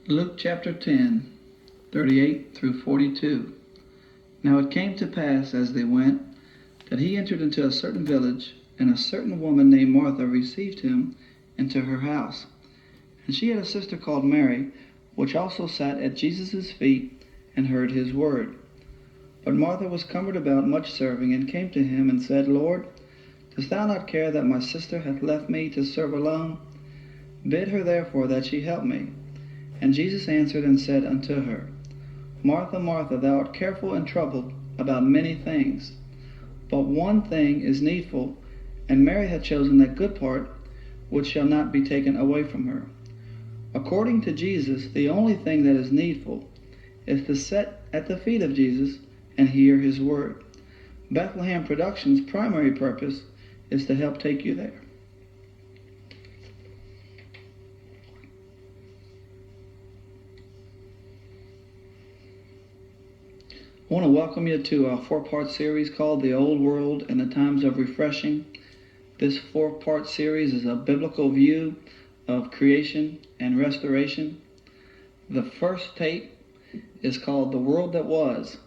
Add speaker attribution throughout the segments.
Speaker 1: Luke chapter 10, 38 through 42. Now it came to pass as they went, that he entered into a certain village, and a certain woman named Martha received him into her house. And she had a sister called Mary, which also sat at Jesus' feet, and heard his word. But Martha was cumbered about much serving, and came to him, and said, Lord, dost thou not care that my sister hath left me to serve alone? Bid her therefore that she help me. And Jesus answered and said unto her, Martha, Martha, thou art careful and troubled about many things, but one thing is needful, and Mary hath chosen that good part, which shall not be taken away from her. According to Jesus, the only thing that is needful is to sit at the feet of Jesus and hear his word. Bethlehem Productions' primary purpose is to help take you there. I want to welcome you to a four-part series called The Old World and the Times of Refreshing. This four-part series is a biblical view of creation and restoration. The first tape is called The World That Was,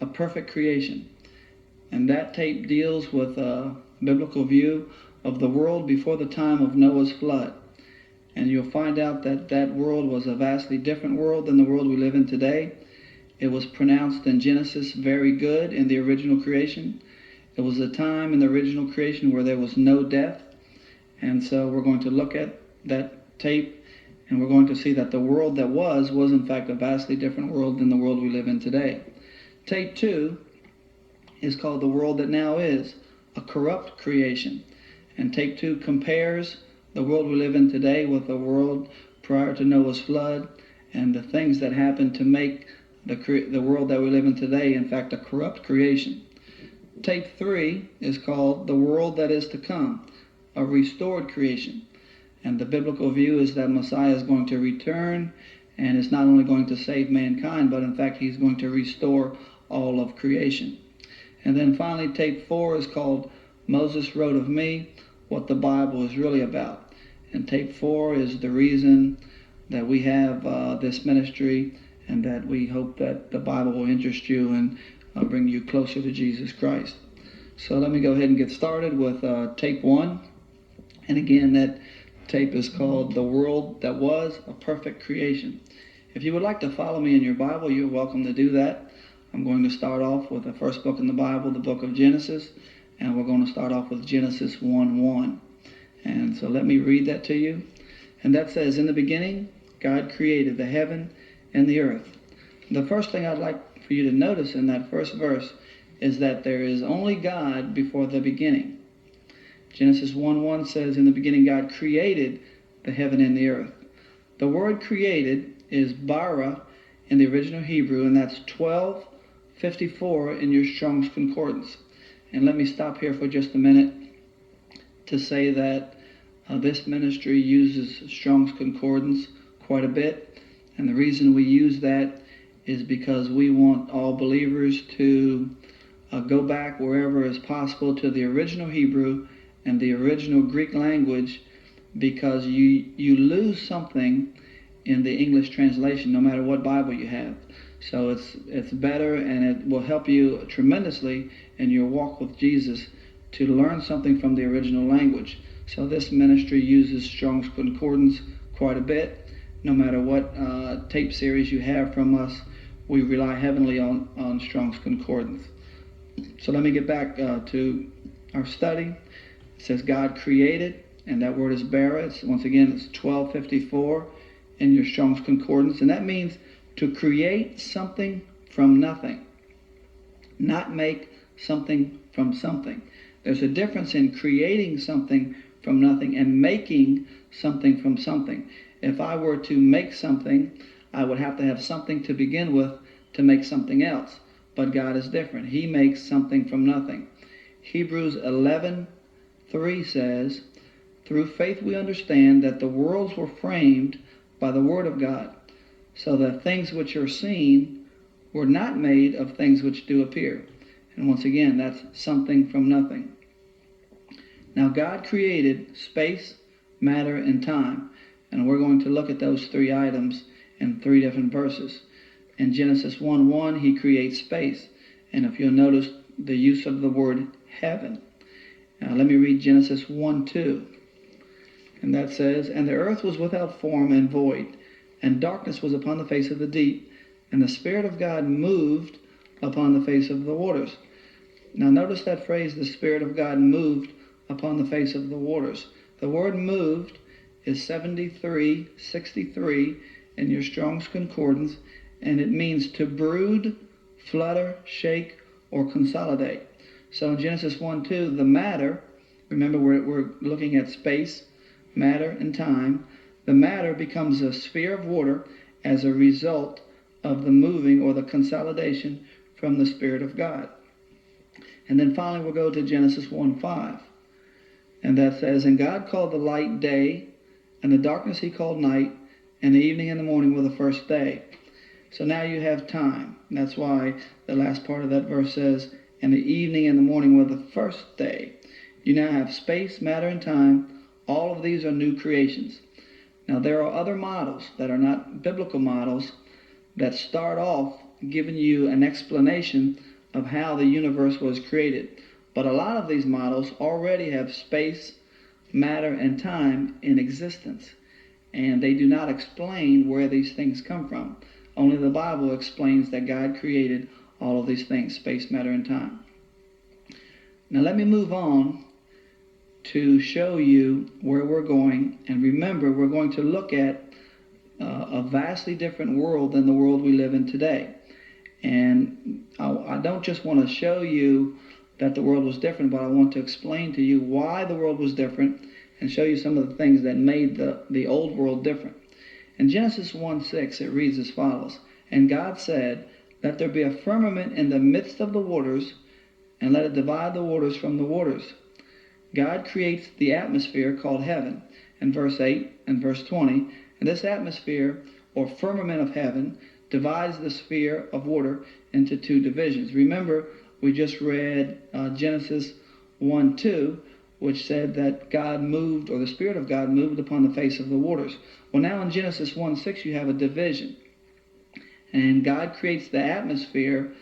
Speaker 1: a Perfect Creation. And that tape deals with a biblical view of the world before the time of Noah's flood. And you'll find out that that world was a vastly different world than the world we live in today. It was pronounced in Genesis very good in the original creation. It was a time in the original creation where there was no death. And so we're going to look at that tape, and we're going to see that the world that was in fact a vastly different world than the world we live in today. Tape 2 is called The World That Now Is, a Corrupt Creation. And tape 2 compares the world we live in today with the world prior to Noah's flood, and the things that happened to make the world that we live in today, in fact, a corrupt creation. Tape 3 is called The World That Is to Come, a Restored Creation. And the biblical view is that Messiah is going to return, and is not only going to save mankind, but in fact he's going to restore all of creation. And then finally, tape 4 is called Moses Wrote of Me, what the Bible is really about. And tape 4 is the reason that we have this ministry, and that we hope that the Bible will interest you and bring you closer to Jesus Christ. So let me go ahead and get started with tape 1. And again, that tape is called The World That Was, a Perfect Creation. If you would like to follow me in your Bible, you're welcome to do that. I'm going to start off with the first book in the Bible, the book of Genesis, and we're going to start off with Genesis 1:1. And so let me read that to you. And that says, In the beginning, God created the heaven and the earth. The first thing I'd like for you to notice in that first verse is that there is only God before the beginning. Genesis 1:1 says, In the beginning God created the heaven and the earth. The word created is bara in the original Hebrew, and that's 1254 in your Strong's Concordance. And let me stop here for just a minute to say that this ministry uses Strong's Concordance quite a bit. And the reason we use that is because we want all believers to go back wherever is possible to the original Hebrew and the original Greek language, because you lose something in the English translation no matter what Bible you have. So it's better, and it will help you tremendously in your walk with Jesus to learn something from the original language. So this ministry uses Strong's Concordance quite a bit. No matter what tape series you have from us, we rely heavily on Strong's Concordance. So let me get back to our study. It says God created, and that word is bara. Once again, it's 1254 in your Strong's Concordance, and that means to create something from nothing, not make something from something. There's a difference in creating something from nothing and making something from something. If I were to make something, I would have to have something to begin with to make something else. But God is different. He makes something from nothing. Hebrews 11:3 says, Through faith we understand that the worlds were framed by the word of God, so that things which are seen were not made of things which do appear. And once again, that's something from nothing. Now God created space, matter, and time. And we're going to look at those three items in 3 different verses. In Genesis 1:1, he creates space. And if you'll notice the use of the word heaven. Now let me read Genesis 1:2. And that says, "And the earth was without form and void, and darkness was upon the face of the deep, and the Spirit of God moved upon the face of the waters." Now notice that phrase, the Spirit of God moved upon the face of the waters. The word moved is 7363 in your Strong's Concordance, and it means to brood, flutter, shake, or consolidate. So in Genesis 1:2, the matter, remember we're looking at space, matter, and time. The matter becomes a sphere of water as a result of the moving or the consolidation from the Spirit of God. And then finally we'll go to Genesis 1:5. And that says, "And God called the light day, and the darkness he called night, and the evening and the morning were the first day." So now you have time. And that's why the last part of that verse says, "And the evening and the morning were the first day." You now have space, matter, and time. All of these are new creations. Now there are other models that are not biblical models that start off giving you an explanation of how the universe was created. But a lot of these models already have space, matter, and time in existence. And they do not explain where these things come from. Only the Bible explains that God created all of these things, space, matter, and time. Now let me move on to show you where we're going. And remember, we're going to look at a vastly different world than the world we live in today. And I don't just want to show you that the world was different, but I want to explain to you why the world was different and show you some of the things that made the old world different. In Genesis 1:6, it reads as follows, "And God said, Let there be a firmament in the midst of the waters, and let it divide the waters from the waters." God creates the atmosphere called heaven in verse 8 and verse 20. And this atmosphere, or firmament of heaven, divides the sphere of water into 2 divisions. Remember, we just read Genesis 1:2, which said that God moved, or the Spirit of God moved upon the face of the waters. Well, now in Genesis 1:6, you have a division. And God creates the atmosphere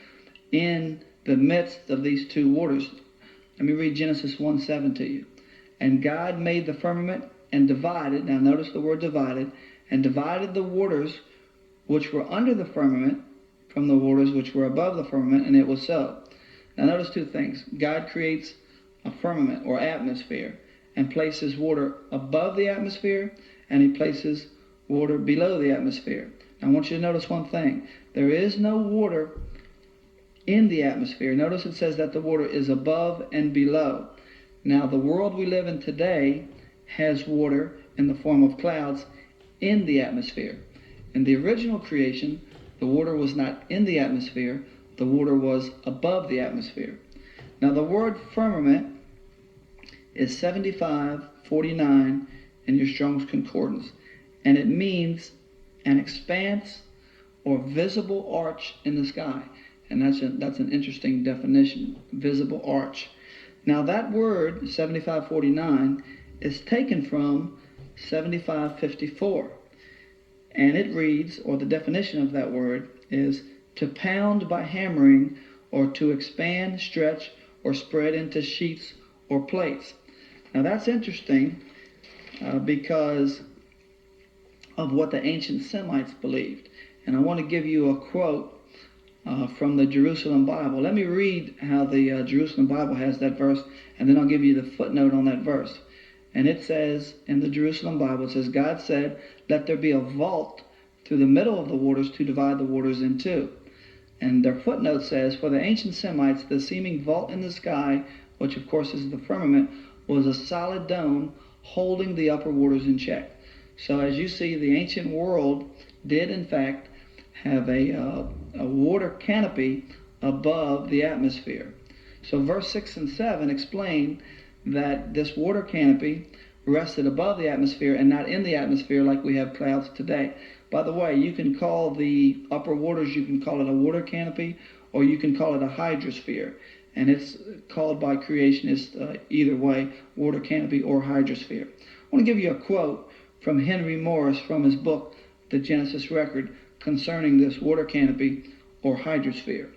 Speaker 1: in the midst of these 2 waters. Let me read Genesis 1:7 to you. "And God made the firmament and divided," now notice the word divided, "and divided the waters which were under the firmament from the waters which were above the firmament, and it was so." Now notice 2 things. God creates a firmament or atmosphere and places water above the atmosphere, and he places water below the atmosphere. Now I want you to notice one thing. There is no water in the atmosphere. Notice it says that the water is above and below. Now the world we live in today has water in the form of clouds in the atmosphere. In the original creation, the water was not in the atmosphere, the water was above the atmosphere. Now the word firmament is 7549 in your Strong's Concordance, and it means an expanse or visible arch in the sky. And that's an interesting definition, visible arch. Now that word, 7549, is taken from 7554. And it reads, or the definition of that word is to pound by hammering, or to expand, stretch, or spread into sheets or plates. Now that's interesting because of what the ancient Semites believed. And I want to give you a quote from the Jerusalem Bible. Let me read how the Jerusalem Bible has that verse, and then I'll give you the footnote on that verse. And it says, in the Jerusalem Bible, it says, "God said, let there be a vault through the middle of the waters to divide the waters in 2. And their footnote says, "For the ancient Semites, the seeming vault in the sky," which of course is the firmament, "was a solid dome holding the upper waters in check." So as you see, the ancient world did in fact have a water canopy above the atmosphere. So verse 6 and 7 explain that this water canopy rested above the atmosphere and not in the atmosphere like we have clouds today. By the way, you can call the upper waters, you can call it a water canopy, or you can call it a hydrosphere. And it's called by creationists either way, water canopy or hydrosphere. I want to give you a quote from Henry Morris from his book, the Genesis record concerning this water canopy or hydrosphere.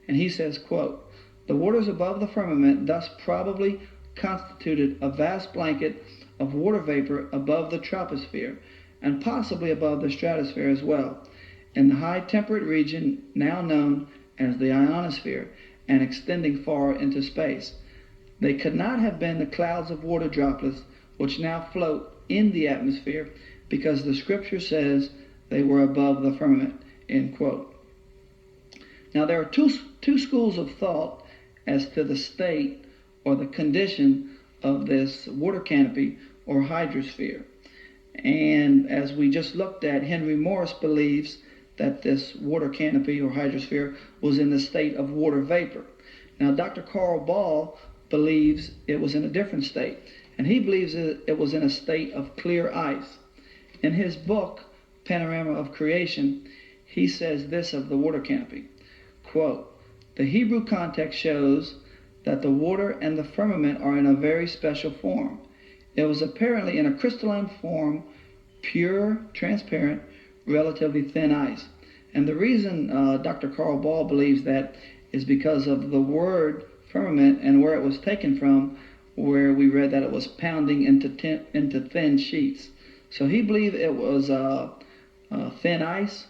Speaker 1: And he says, quote, "The waters above the firmament thus probably constituted a vast blanket of water vapor above the troposphere, and possibly above the stratosphere as well, in the high temperate region now known as the ionosphere, and extending far into space. They could not have been the clouds of water droplets which now float in the atmosphere, because the scripture says they were above the firmament," end quote. Now there are two schools of thought as to the state or the condition of this water canopy or hydrosphere. And as we just looked at, Henry Morris believes that this water canopy or hydrosphere was in the state of water vapor. Now Dr. Carl Ball believes it was in a different state, and he believes it was in a state of clear ice. In his book, Panorama of Creation, he says this of the water canopy, quote, "The Hebrew context shows that the water and the firmament are in a very special form. It was apparently in a crystalline form, pure, transparent, relatively thin ice." And the reason Dr. Carl Ball believes that is because of the word firmament and where it was taken from, where we read that it was pounding into thin sheets. So he believed it was thin ice.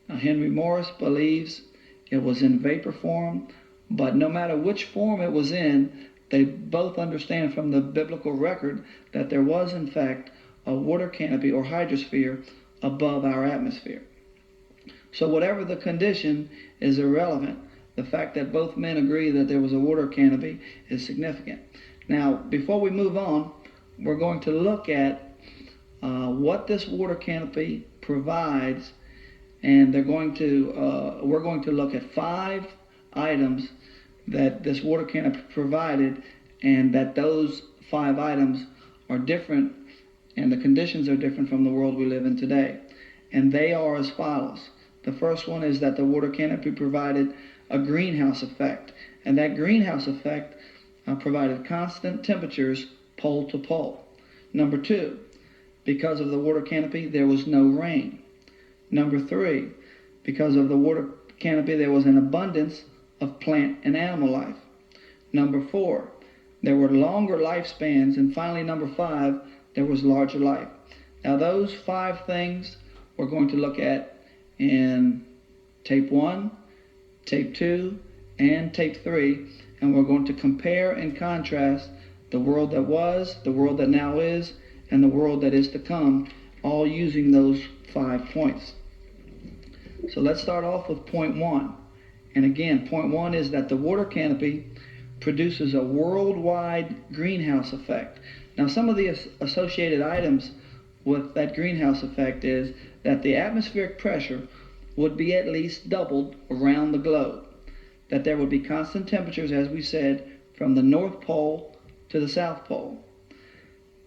Speaker 1: Henry Morris believes it was in vapor form, but no matter which form it was in, they both understand from the biblical record that there was in fact a water canopy or hydrosphere above our atmosphere. So whatever the condition is irrelevant. The fact that both men agree that there was a water canopy is significant. Now, before we move on, we're going to look at what this water canopy provides, and we're going to look at 5 items that this water canopy provided, and that those 5 items are different, and the conditions are different from the world we live in today. And they are as follows. The first one is that the water canopy provided a greenhouse effect, and that greenhouse effect provided constant temperatures pole to pole. Number 2, because of the water canopy, there was no rain. Number 3, because of the water canopy, there was an abundance of plant and animal life. Number 4, there were longer lifespans. And finally, number 5, there was larger life. Now those 5 things we're going to look at in tape 1, tape 2, and tape 3, and we're going to compare and contrast the world that was, the world that now is, and the world that is to come, all using those 5 points. So let's start off with point 1. And again, point 1 is that the water canopy produces a worldwide greenhouse effect. Now some of the associated items with that greenhouse effect is that the atmospheric pressure would be at least doubled around the globe, that there would be constant temperatures, as we said, from the North Pole to the South Pole,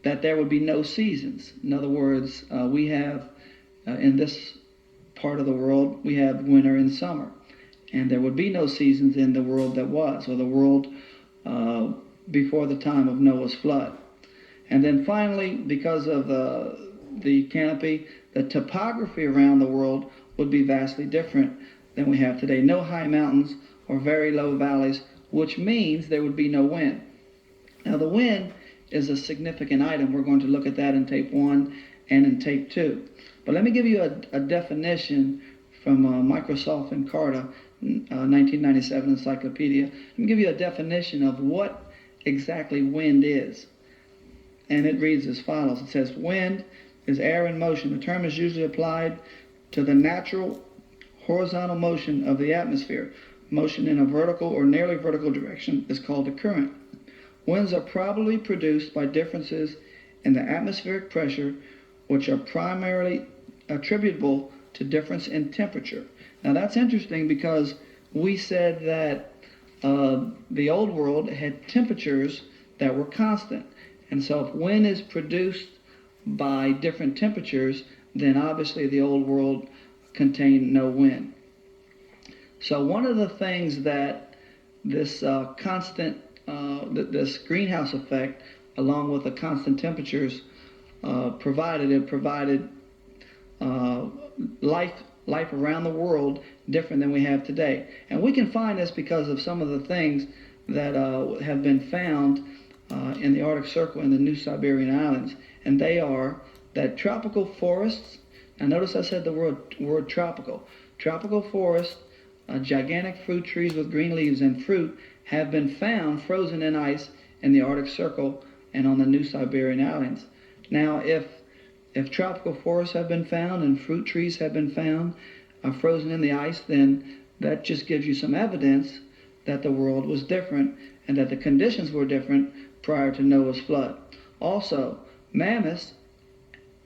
Speaker 1: that there would be no seasons. In other words, we have, in this part of the world, we have winter and summer, and there would be no seasons in the world that was, or the world before the time of Noah's flood. And then finally, because of the canopy, the topography around the world would be vastly different than we have today. No high mountains or very low valleys, which means there would be no wind. Now the wind is a significant item. We're going to look at that in tape 1 and in tape 2. But let me give you a definition from Microsoft Encarta, 1997 encyclopedia. Let me give you a definition of what exactly wind is. And it reads as follows. It says, wind is air in motion. The term is usually applied to the natural horizontal motion of the atmosphere. Motion in a vertical or nearly vertical direction is called a current. Winds are probably produced by differences in the atmospheric pressure, which are primarily attributable to difference in temperature. Now that's interesting, because we said that the old world had temperatures that were constant. And so if wind is produced by different temperatures, then obviously the old world contained no wind. So one of the things that this this greenhouse effect, along with the constant temperatures, provided uh, life around the world different than we have today. And we can find this because of some of the things that have been found in the Arctic Circle and the New Siberian Islands. And they are that tropical forests, now notice I said the word tropical. Tropical forests, gigantic fruit trees with green leaves and fruit have been found frozen in ice in the Arctic Circle and on the New Siberian Islands. Now, if tropical forests have been found and fruit trees have been found frozen in the ice, then that just gives you some evidence that the world was different and that the conditions were different prior to Noah's flood. Also, mammoths,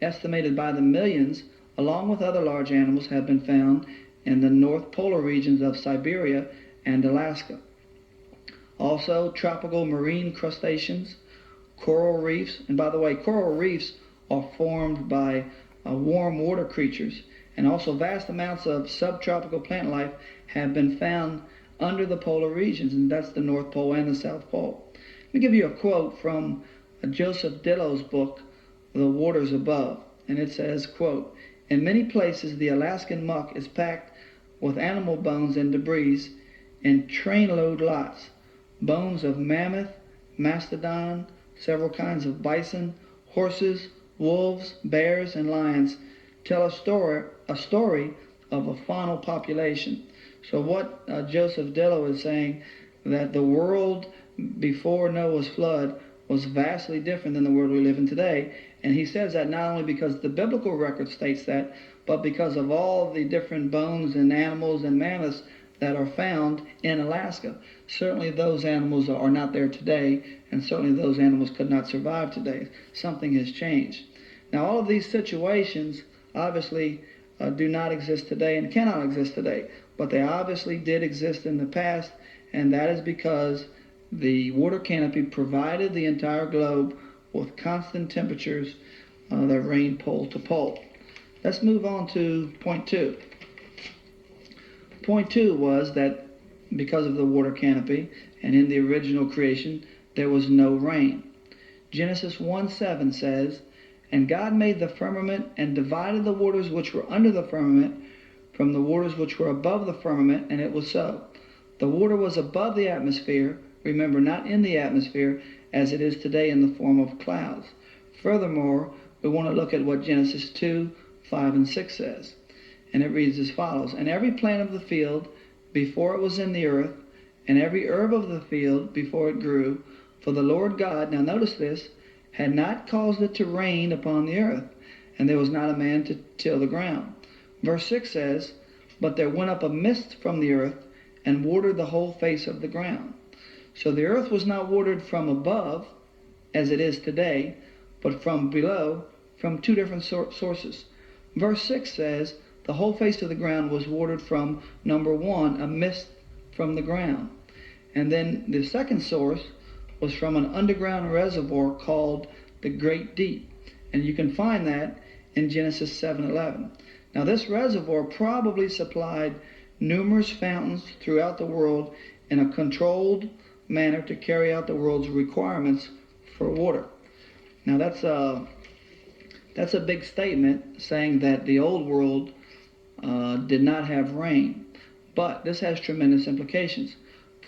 Speaker 1: estimated by the millions, along with other large animals, have been found in the North Polar regions of Siberia and Alaska. Also, tropical marine crustaceans, coral reefs, and by the way, coral reefs are formed by warm water creatures, and also vast amounts of subtropical plant life have been found under the polar regions, and that's the North Pole and the South Pole. Let me give you a quote from Joseph Dillo's book, The Waters Above, and it says, quote, "In many places the Alaskan muck is packed with animal bones and debris in trainload lots. Bones of mammoth, mastodon, several kinds of bison, horses, wolves, bears, and lions tell a story of a faunal population." So what Joseph Dillo is saying, that the world before Noah's flood was vastly different than the world we live in today. And he says that not only because the biblical record states that, but because of all the different bones and animals and mammoths that are found in Alaska. Certainly those animals are not there today, and certainly those animals could not survive today. Something has changed. Now, all of these situations obviously do not exist today and cannot exist today, but they obviously did exist in the past, and that is because the water canopy provided the entire globe with constant temperatures that range pole to pole. Let's move on to point two. Point two was that because of the water canopy and in the original creation, there was no rain. Genesis 1:7 says, "And God made the firmament and divided the waters which were under the firmament from the waters which were above the firmament, and it was so." The water was above the atmosphere, remember, not in the atmosphere as it is today in the form of clouds. Furthermore, we want to look at what Genesis 2:5 and 6 says. And it reads as follows, "And every plant of the field before it was in the earth, and every herb of the field before it grew, for the Lord God," now notice this, "had not caused it to rain upon the earth, and there was not a man to till the ground." Verse 6 says, "But there went up a mist from the earth, and watered the whole face of the ground." So the earth was not watered from above, as it is today, but from below, from two different sources. Verse 6 says, the whole face of the ground was watered from, number one, a mist from the ground. And then the second source was from an underground reservoir called the Great Deep. And you can find that in Genesis 7:11. Now this reservoir probably supplied numerous fountains throughout the world in a controlled manner to carry out the world's requirements for water. Now that's a big statement, saying that the old world did not have rain. But this has tremendous implications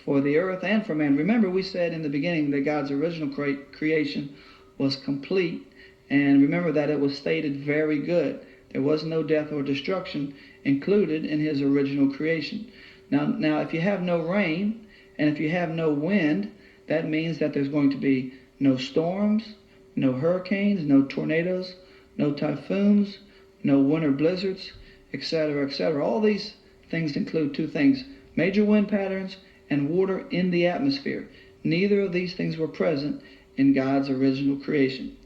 Speaker 1: for the earth and for man. Remember, we said in the beginning that God's original creation was complete. And remember that it was stated very good. There was no death or destruction included in his original creation. Now, if you have no rain and if you have no wind, that means that there's going to be no storms, no hurricanes, no tornadoes, no typhoons, no winter blizzards, etc., etc. All these things include two things: major wind patterns and water in the atmosphere. Neither of these things were present in God's original creation.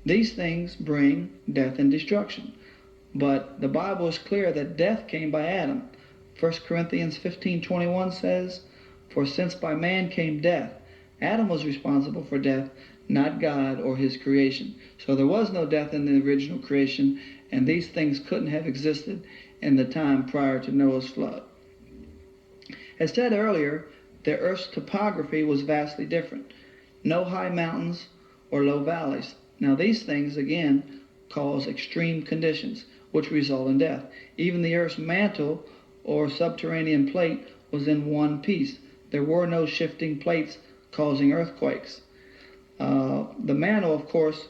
Speaker 1: These things bring death and destruction. But the Bible is clear that death came by Adam. 1 Corinthians 15:21 says, "For since by man came death, Adam was responsible for death, not God or his creation." So there was no death in the original creation, and these things couldn't have existed in the time prior to Noah's flood. As said earlier, the earth's topography was vastly different. No high mountains or low valleys. Now these things, again, cause extreme conditions. which result in death. Even the earth's mantle or subterranean plate was in one piece. There were no shifting plates causing earthquakes. The mantle, of course,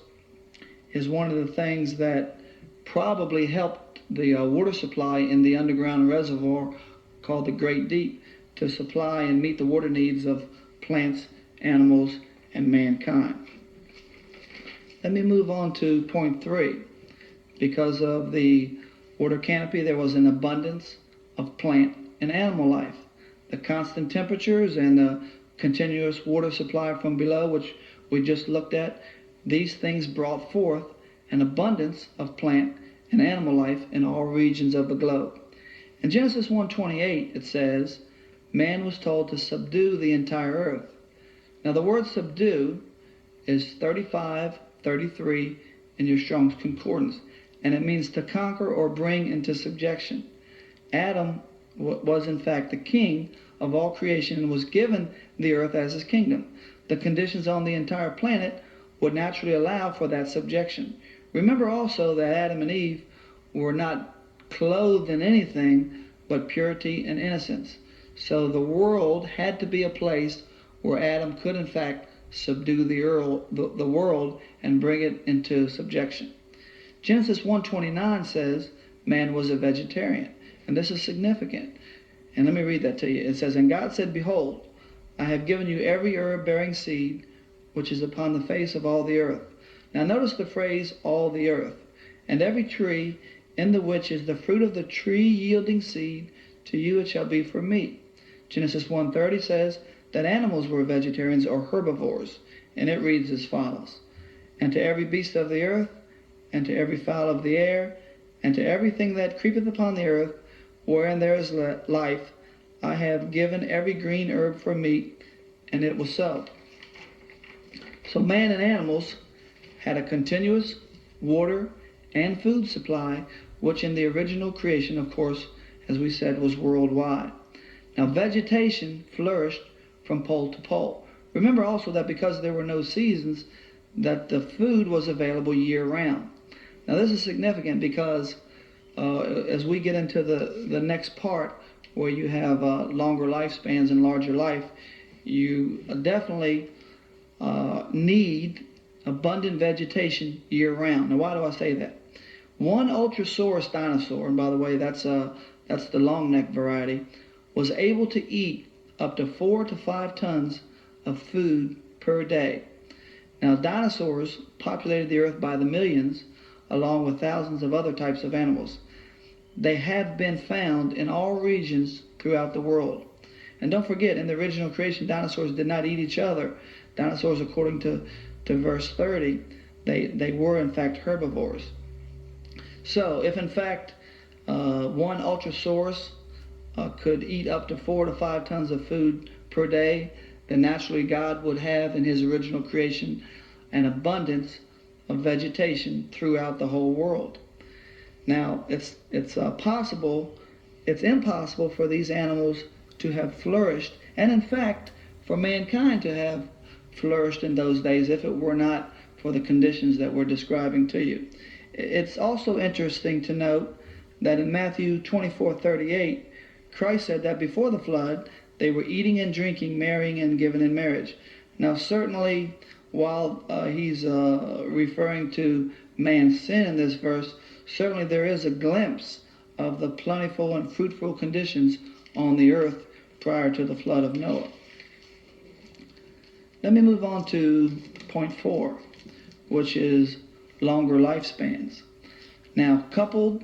Speaker 1: is one of the things that probably helped the water supply in the underground reservoir called the Great Deep to supply and meet the water needs of plants, animals, and mankind. Let me move on to point 3. Because of the water canopy, there was an abundance of plant and animal life. The constant temperatures and the continuous water supply from below, which we just looked at, these things brought forth an abundance of plant and animal life in all regions of the globe. In Genesis 1:28, it says, man was told to subdue the entire earth. Now the word subdue is 35:33 in your Strong's Concordance, and it means to conquer or bring into subjection. Adam was in fact the king of all creation and was given the earth as his kingdom. The conditions on the entire planet would naturally allow for that subjection. Remember also that Adam and Eve were not clothed in anything but purity and innocence. So the world had to be a place where Adam could in fact subdue the world and bring it into subjection. Genesis 1:29 says man was a vegetarian, and this is significant. And let me read that to you. It says, and God said, behold, I have given you every herb bearing seed which is upon the face of all the earth. Now notice the phrase, all the earth, and every tree in the which is the fruit of the tree yielding seed, to you it shall be for meat. Genesis 1:30 says that animals were vegetarians or herbivores, and it reads as follows, and to every beast of the earth, and to every fowl of the air, and to everything that creepeth upon the earth, wherein there is life, I have given every green herb for meat, and it was so. So man and animals had a continuous water and food supply, which in the original creation, of course, as we said, was worldwide. Now vegetation flourished from pole to pole. Remember also that because there were no seasons, that the food was available year-round. Now this is significant because as we get into the next part, where you have longer lifespans and larger life, you definitely need abundant vegetation year-round. Now why do I say that? One Ultrasaurus dinosaur, and by the way, that's the long neck variety, was able to eat up to 4 to 5 tons of food per day. Now dinosaurs populated the earth by the millions, along with thousands of other types of animals. They have been found in all regions throughout the world. And don't forget, in the original creation, dinosaurs did not eat each other. Dinosaurs, according to verse 30, they were in fact herbivores. So if in fact one Ultrasaurus could eat up to 4 to 5 tons of food per day, then naturally God would have in his original creation an abundance of vegetation throughout the whole world. Now it's impossible for these animals to have flourished, and in fact for mankind to have flourished in those days if it were not for the conditions that we're describing to you. It's also interesting to note that in Matthew 24:38, Christ said that before the flood, they were eating and drinking, marrying and giving in marriage. Now certainly, while he's referring to man's sin in this verse, certainly there is a glimpse of the plentiful and fruitful conditions on the earth prior to the flood of Noah. Let me move on to point 4, which is longer lifespans. Now, coupled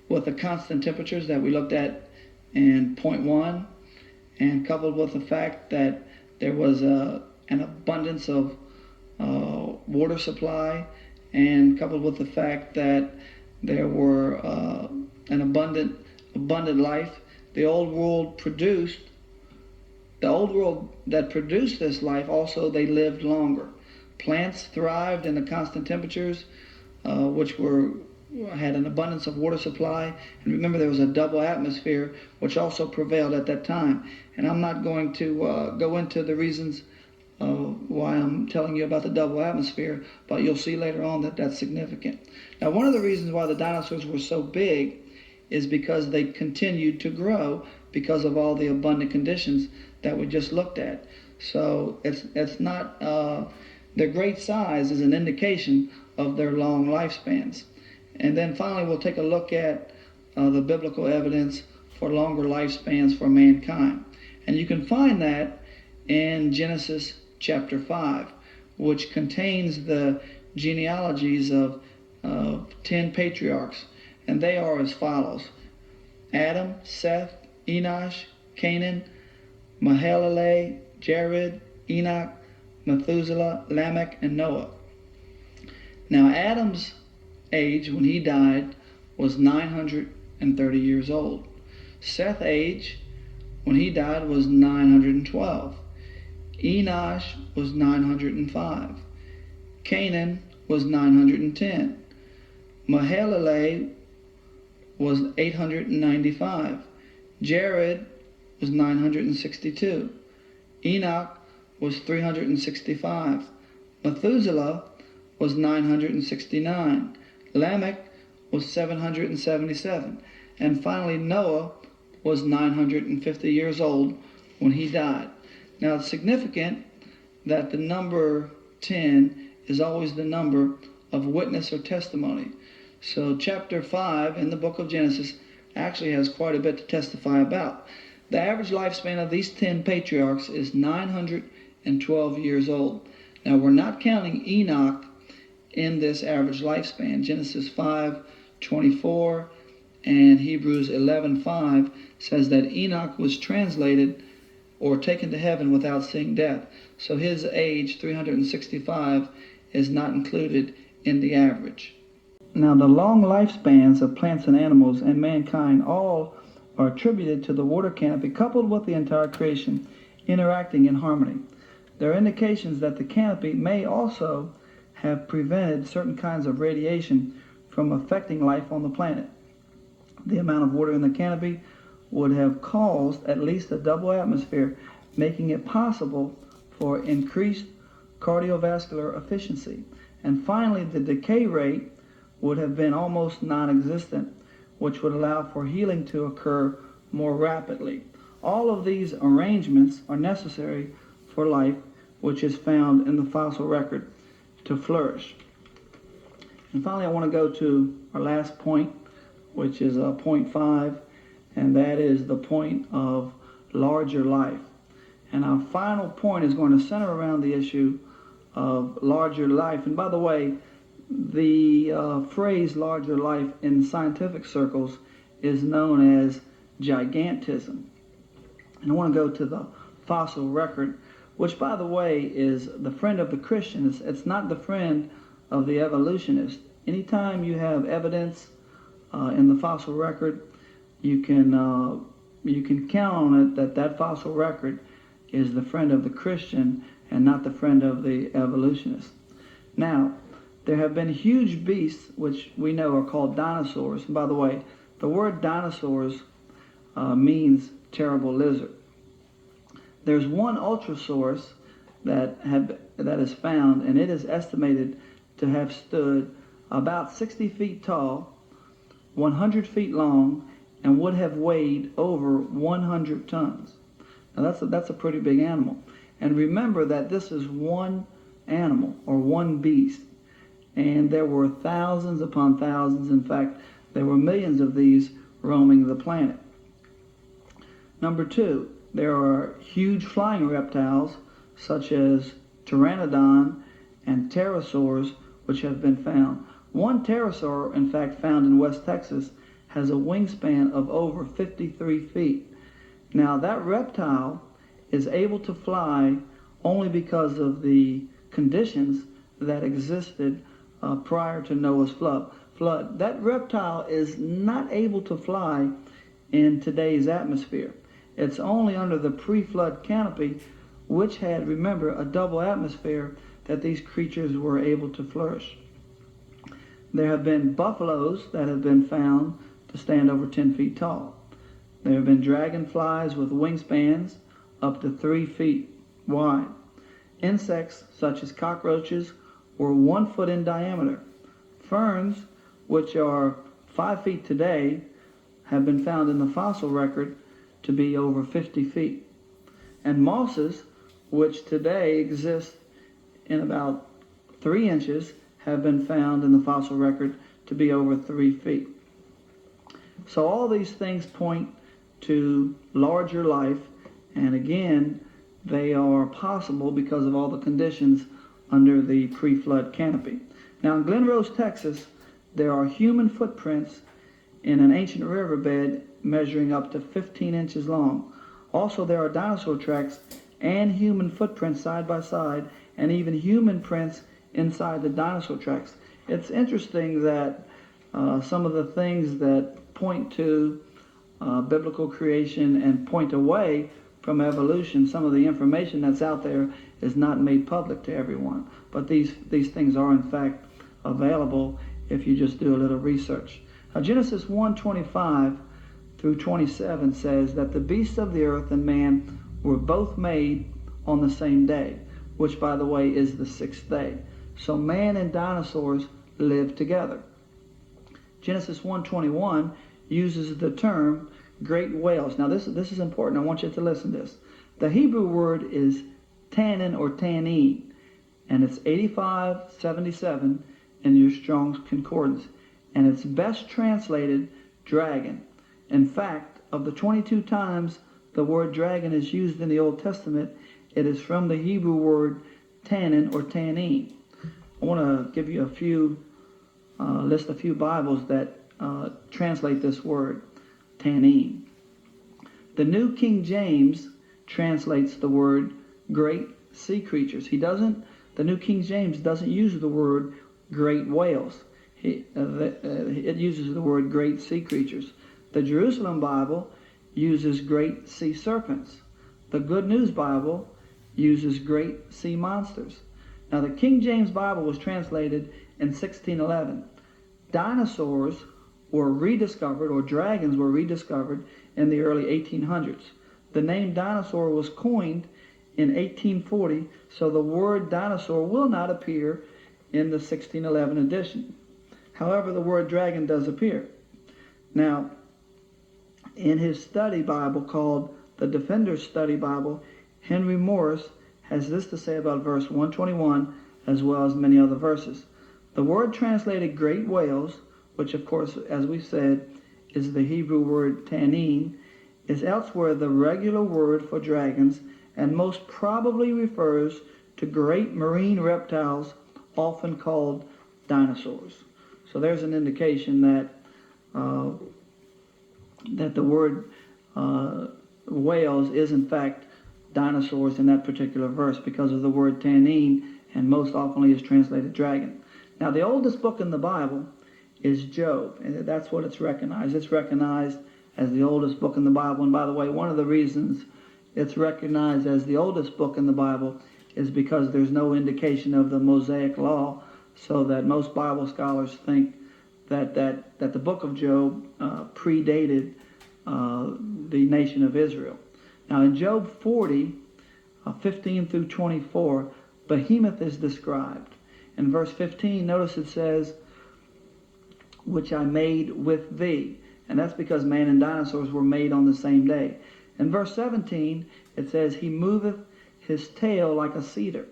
Speaker 1: with the constant temperatures that we looked at in point 1, and coupled with the fact that there was an abundance of water supply, and coupled with the fact that there were an abundant life, the old world that produced this life, also they lived longer. Plants thrived in the constant temperatures, which had an abundance of water supply. And remember, there was a double atmosphere, which also prevailed at that time. And I'm not going to go into the reasons why I'm telling you about the double atmosphere, but you'll see later on that that's significant. Now, one of the reasons why the dinosaurs were so big is because they continued to grow because of all the abundant conditions that we just looked at. So it's not their great size is an indication of their long lifespans. And then finally, we'll take a look at the biblical evidence for longer lifespans for mankind. And you can find that in Genesis chapter 5, which contains the genealogies of 10 patriarchs. And they are as follows: Adam, Seth, Enosh, Canaan, Mahalalel, Jared, Enoch, Methuselah, Lamech, and Noah. Now, Adam's age when he died was 930 years old. Seth's age when he died was 912. Enosh was 905. Canaan was 910. Mahalalel was 895. Jared was 962. Enoch was 365. Methuselah was 969. Lamech was 777. And finally, Noah was 950 years old when he died. Now, it's significant that the number 10 is always the number of witness or testimony. So chapter 5 in the book of Genesis actually has quite a bit to testify about. The average lifespan of these 10 patriarchs is 912 years old. Now, we're not counting Enoch in this average lifespan. Genesis 5:24 and Hebrews 11:5 says that Enoch was translated or taken to heaven without seeing death. So his age, 365, is not included in the average. Now, the long lifespans of plants and animals and mankind all are attributed to the water canopy coupled with the entire creation interacting in harmony. There are indications that the canopy may also have prevented certain kinds of radiation from affecting life on the planet. The amount of water in the canopy would have caused at least a double atmosphere, making it possible for increased cardiovascular efficiency. And finally, the decay rate would have been almost non-existent, which would allow for healing to occur more rapidly. All of these arrangements are necessary for life, which is found in the fossil record, to flourish. And finally, I want to go to our last point, which is point 5, and that is the point of larger life. And our final point is going to center around the issue of larger life. And by the way, the phrase larger life in scientific circles is known as gigantism. And I want to go to the fossil record, which, by the way, is the friend of the Christian. It's not the friend of the evolutionist. Anytime you have evidence in the fossil record, you can count on it that fossil record is the friend of the Christian and not the friend of the evolutionist. Now, there have been huge beasts which we know are called dinosaurs. And by the way, the word dinosaurs means terrible lizard. There's one ultrasaurus that is found, and it is estimated to have stood about 60 feet tall, 100 feet long, and would have weighed over 100 tons. Now that's a pretty big animal. And remember that this is one animal or one beast. And there were thousands upon thousands. In fact, there were millions of these roaming the planet. Number 2, there are huge flying reptiles such as pteranodon and pterosaurs which have been found. One pterosaur, in fact, found in West Texas, has a wingspan of over 53 feet. Now, that reptile is able to fly only because of the conditions that existed prior to Noah's flood. That reptile is not able to fly in today's atmosphere. It's only under the pre-flood canopy, which had, remember, a double atmosphere, that these creatures were able to flourish. There have been buffaloes that have been found to stand over 10 feet tall. There have been dragonflies with wingspans up to 3 feet wide. Insects such as cockroaches were 1 foot in diameter. Ferns, which are 5 feet today, have been found in the fossil record to be over 50 feet. And mosses, which today exist in about 3 inches, have been found in the fossil record to be over 3 feet. So all these things point to larger life, and again, they are possible because of all the conditions under the pre-flood canopy. Now in Glen Rose, Texas, there are human footprints in an ancient riverbed measuring up to 15 inches long. Also, there are dinosaur tracks and human footprints side by side, and even human prints inside the dinosaur tracks. It's interesting that some of the things that point to biblical creation and point away from evolution, some of the information that's out there is not made public to everyone. But these things are in fact available if you just do a little research. Now, Genesis 1:25 through 27 says that the beasts of the earth and man were both made on the same day, which, by the way, is the 6th day. So man and dinosaurs lived together. Genesis 1:21 uses the term great whales. Now this is important. I want you to listen to this. The Hebrew word is tannin or tannin, and it's 8577 in your Strong's Concordance, and it's best translated dragon. In fact, of the 22 times the word dragon is used in the Old Testament, it is from the Hebrew word tannin or tannin. I want to give you list a few Bibles that translate this word, tannin. The New King James translates the word great sea creatures. The New King James doesn't use the word great whales. It uses the word great sea creatures. The Jerusalem Bible uses great sea serpents. The Good News Bible uses great sea monsters. Now, the King James Bible was translated in 1611. Dinosaurs were rediscovered, or dragons were rediscovered, in the early 1800s. The name dinosaur was coined in 1840, so the word dinosaur will not appear in the 1611 edition. However, the word dragon does appear. Now, in his study Bible called the Defender's Study Bible, Henry Morris has this to say about verse 121, as well as many other verses. The word translated great whales, which of course, as we said, is the Hebrew word tannin, is elsewhere the regular word for dragons, and most probably refers to great marine reptiles, often called dinosaurs. So there's an indication that the word whales is in fact dinosaurs in that particular verse because of the word tannin, and most often is translated dragon. Now, the oldest book in the Bible is Job, and that's what it's recognized. It's recognized as the oldest book in the Bible. And by the way, one of the reasons it's recognized as the oldest book in the Bible is because there's no indication of the Mosaic Law, so that most Bible scholars think that the book of Job predated the nation of Israel. Now, in Job 40, 15 through 24, Behemoth is described. In verse 15, notice it says, which I made with thee. And that's because man and dinosaurs were made on the same day. In verse 17, it says, he moveth his tail like a cedar.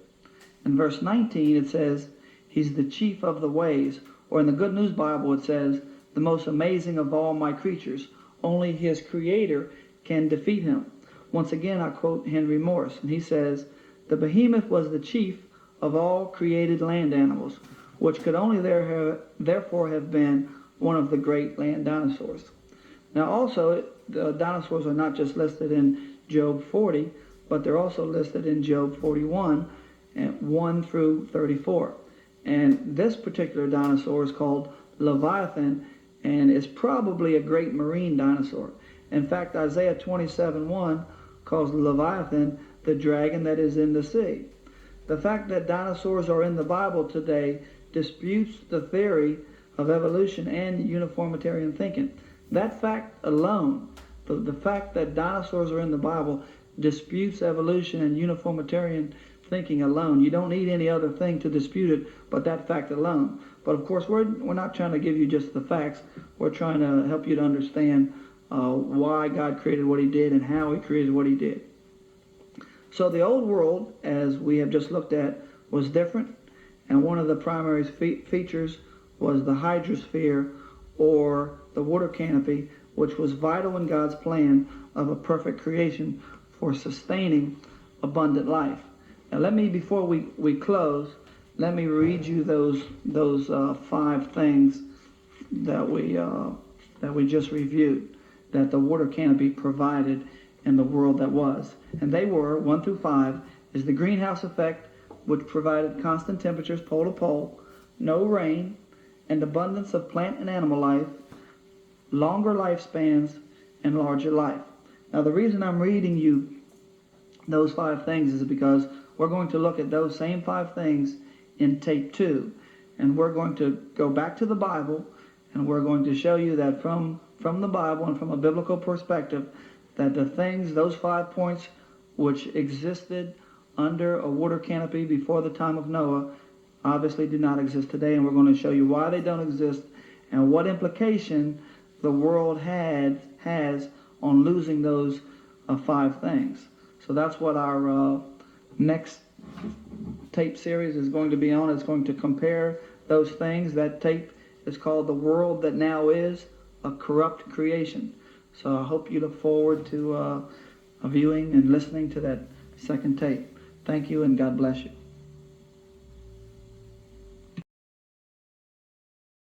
Speaker 1: In verse 19, it says, he's the chief of the ways. Or in the Good News Bible, it says, the most amazing of all my creatures. Only his creator can defeat him. Once again, I quote Henry Morris, and he says, the behemoth was the chief of all created land animals, which could only therefore have been one of the great land dinosaurs. Now also, the dinosaurs are not just listed in Job 40, but they're also listed in Job 41, 1 through 34. And this particular dinosaur is called Leviathan, and is probably a great marine dinosaur. In fact, Isaiah 27:1 calls Leviathan the dragon that is in the sea. The fact that dinosaurs are in the Bible today disputes the theory of evolution and uniformitarian thinking. That fact alone, the fact that dinosaurs are in the Bible, disputes evolution and uniformitarian thinking alone. You don't need any other thing to dispute it but that fact alone. But of course, we're not trying to give you just the facts. We're trying to help you to understand why God created what he did and how he created what he did. So the old world, as we have just looked at, was different. And one of the primary features was the hydrosphere, or the water canopy, which was vital in God's plan of a perfect creation for sustaining abundant life. Now let me, before we close, let me read you those 5 things that we just reviewed, that the water canopy provided in the world that was. And they were, 1 through 5, is the greenhouse effect, which provided constant temperatures pole to pole, no rain, and abundance of plant and animal life, longer lifespans, and larger life. Now the reason I'm reading you those 5 things is because we're going to look at those same 5 things in tape 2. And we're going to go back to the Bible, and we're going to show you that from the Bible and from a biblical perspective, that the things, those 5 points which existed under a water canopy before the time of Noah, obviously do not exist today. And we're going to show you why they don't exist and what implication the world has on losing those 5 things. So that's what our next tape series is going to be on. It's going to compare those things. That tape is called The World That Now Is, a Corrupt Creation. So I hope you look forward to viewing and listening to that second tape. Thank you, and God bless you.